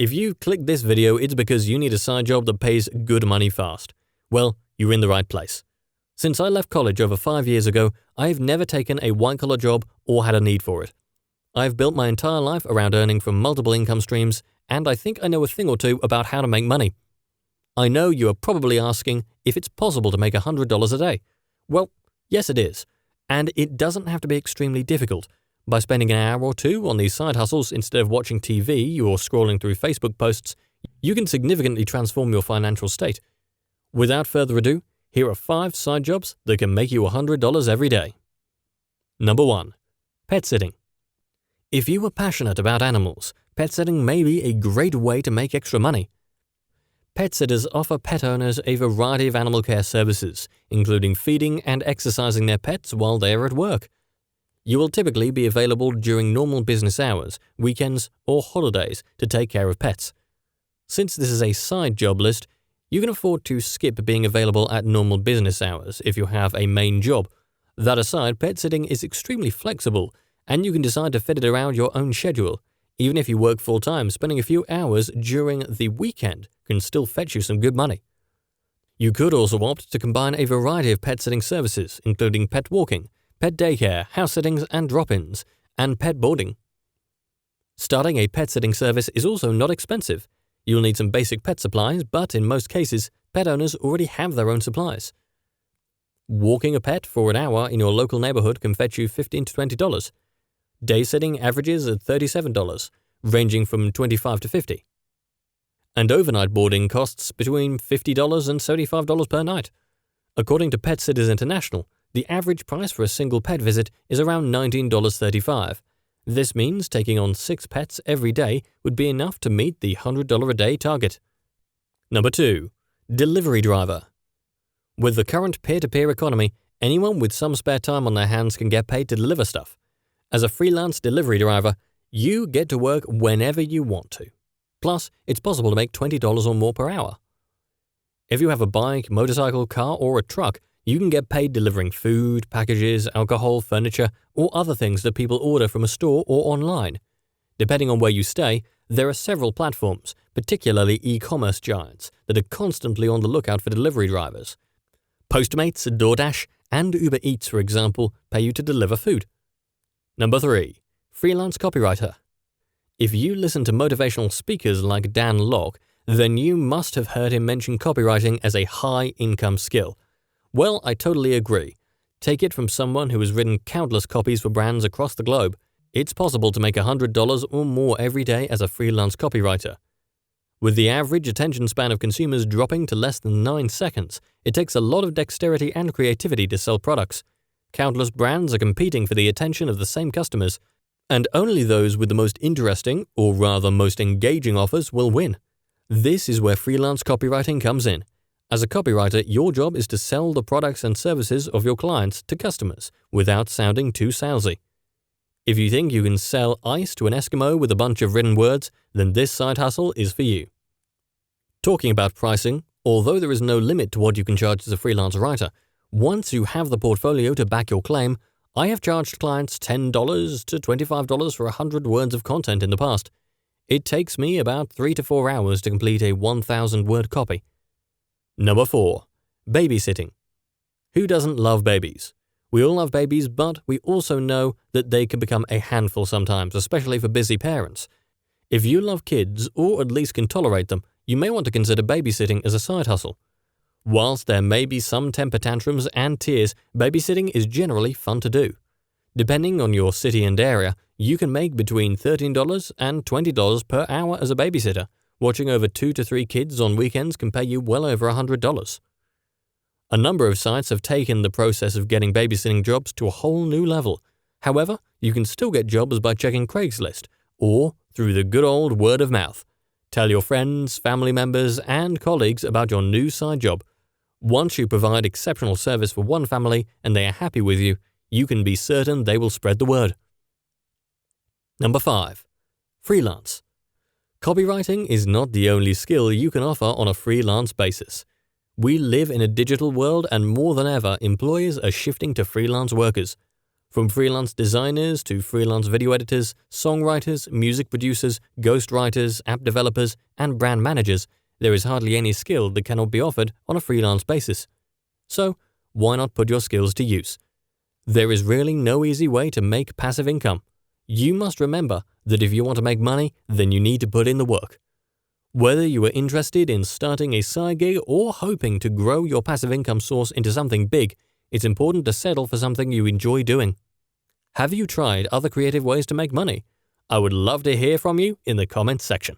If you clicked this video, it's because you need a side job that pays good money fast. Well, you're in the right place. Since I left college over 5 years ago, I've never taken a white-collar job or had a need for it. I've built my entire life around earning from multiple income streams, and I think I know a thing or two about how to make money. I know you are probably asking if it's possible to make $100 a day. Well, yes it is. And it doesn't have to be extremely difficult. By spending an hour or two on these side hustles instead of watching TV or scrolling through Facebook posts, you can significantly transform your financial state. Without further ado, here are 5 side jobs that can make you $100 every day. Number 1. Pet sitting. If you are passionate about animals, pet sitting may be a great way to make extra money. Pet sitters offer pet owners a variety of animal care services, including feeding and exercising their pets while they are at work. You will typically be available during normal business hours, weekends, or holidays to take care of pets. Since this is a side job list, you can afford to skip being available at normal business hours if you have a main job. That aside, pet sitting is extremely flexible, and you can decide to fit it around your own schedule. Even if you work full-time, spending a few hours during the weekend can still fetch you some good money. You could also opt to combine a variety of pet sitting services, including pet walking, pet daycare, house sittings and drop-ins, and pet boarding. Starting a pet sitting service is also not expensive. You'll need some basic pet supplies, but in most cases, pet owners already have their own supplies. Walking a pet for an hour in your local neighborhood can fetch you $15 to $20. Day sitting averages at $37, ranging from $25 to $50. And overnight boarding costs between $50 and $75 per night. According to Pet Sitters International, the average price for a single pet visit is around $19.35. This means taking on 6 pets every day would be enough to meet the $100 a day target. Number 2. Delivery driver. With the current peer-to-peer economy, anyone with some spare time on their hands can get paid to deliver stuff. As a freelance delivery driver, you get to work whenever you want to. Plus, it's possible to make $20 or more per hour. If you have a bike, motorcycle, car, or a truck, you can get paid delivering food, packages, alcohol, furniture, or other things that people order from a store or online. Depending on where you stay, there are several platforms, particularly e-commerce giants, that are constantly on the lookout for delivery drivers. Postmates, DoorDash, and Uber Eats, for example, pay you to deliver food. Number 3. Freelance copywriter. If you listen to motivational speakers like Dan Lok, then you must have heard him mention copywriting as a high-income skill. Well, I totally agree. Take it from someone who has written countless copies for brands across the globe. It's possible to make $100 or more every day as a freelance copywriter. With the average attention span of consumers dropping to less than 9 seconds, it takes a lot of dexterity and creativity to sell products. Countless brands are competing for the attention of the same customers, and only those with the most interesting, or rather most engaging offers will win. This is where freelance copywriting comes in. As a copywriter, your job is to sell the products and services of your clients to customers without sounding too salesy. If you think you can sell ice to an Eskimo with a bunch of written words, then this side hustle is for you. Talking about pricing, although there is no limit to what you can charge as a freelance writer, once you have the portfolio to back your claim, I have charged clients $10 to $25 for 100 words of content in the past. It takes me about 3 to 4 hours to complete a 1,000-word copy. Number 4. Babysitting. Who doesn't love babies? We all love babies, but we also know that they can become a handful sometimes, especially for busy parents. If you love kids, or at least can tolerate them, you may want to consider babysitting as a side hustle. Whilst there may be some temper tantrums and tears, babysitting is generally fun to do. Depending on your city and area, you can make between $13 and $20 per hour as a babysitter. Watching over 2 to 3 kids on weekends can pay you well over $100. A number of sites have taken the process of getting babysitting jobs to a whole new level. However, you can still get jobs by checking Craigslist or through the good old word of mouth. Tell your friends, family members, and colleagues about your new side job. Once you provide exceptional service for one family and they are happy with you, you can be certain they will spread the word. Number 5. Freelance. Copywriting is not the only skill you can offer on a freelance basis. We live in a digital world, and more than ever, employers are shifting to freelance workers. From freelance designers to freelance video editors, songwriters, music producers, ghostwriters, app developers, and brand managers, there is hardly any skill that cannot be offered on a freelance basis. So, why not put your skills to use? There is really no easy way to make passive income. You must remember that if you want to make money, then you need to put in the work. Whether you are interested in starting a side gig or hoping to grow your passive income source into something big, it's important to settle for something you enjoy doing. Have you tried other creative ways to make money? I would love to hear from you in the comments section.